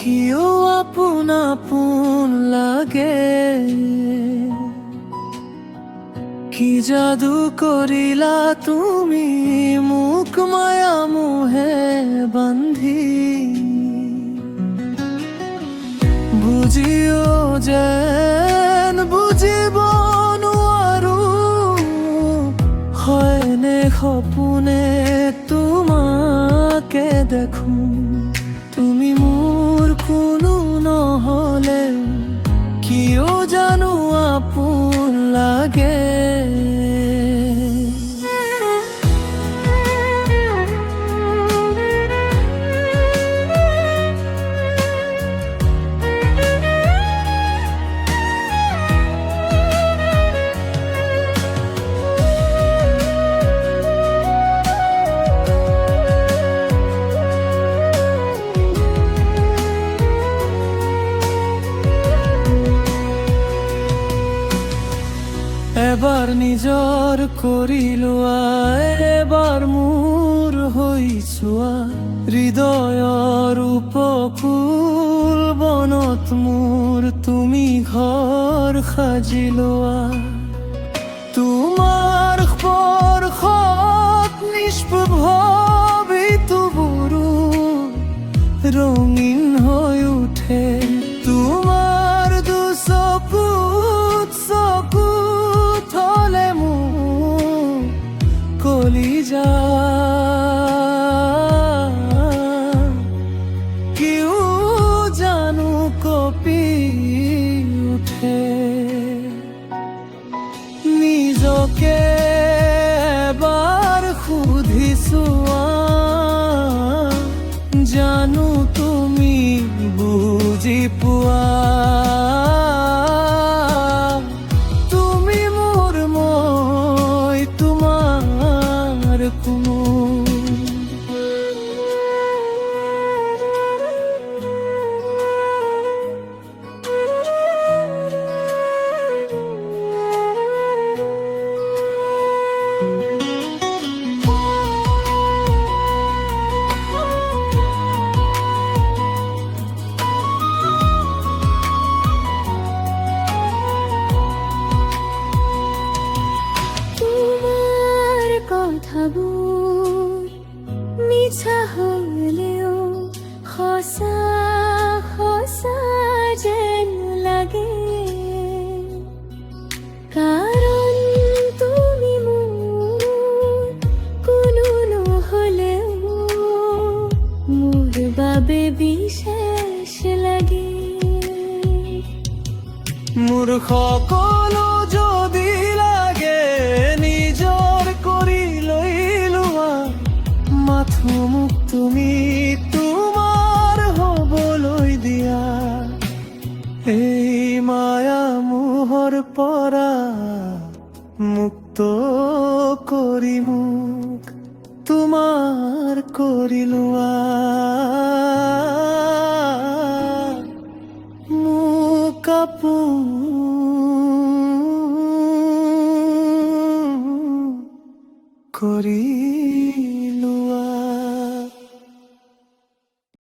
কিয় আপোন আপোন লাগে, কি জাদু করিলা তুমি মুখ মায়া মোহে বান্ধি। বুঝিও যেন বুজিব নোৱাৰো, হয়নে সপোনে তোমাকে দেখো। তুমি মোৰ কোনো নহলে কিয় জানো আপোন লাগে। এবাৰ নিজৰ কৰিলোৱা, এবাৰ মোৰ হৈছোৱা, হৃদয়ৰ উপকূল বনত মোৰ তুমি ঘৰ সাজি লোৱা। তোমাৰ স্পৰ্শত নিষ্প্ৰভাৱিতবোৰো ৰঙীন হৈ উঠে। তোমাৰ দুচকুত চকুত থলে মোৰ কলিজা, কিয় জানো কঁপি উঠে। নিজকে এবাৰ সুধি চোৱা, জানো তুমি বুজি পোৱা। তুমি মোৰ, মই তোমাৰ কোনো। কথাবোৰ মিছা হলেও সঁচা সঁচা যেন লাগে, কাৰণ তুমি মোৰ কোনো নহলেও মোৰ বাবে বিশেষ লাগে। মোৰ সকলো যদি লাগে নিজৰ কৰি লৈ লোৱা, মাথো মোক তুমি তোমাৰ হবলৈ দিয়া। এই মায়া মোহৰ পৰা মুক্ত কৰি মোক তোমাৰ কৰি লোৱা। মোক আপোন কৰি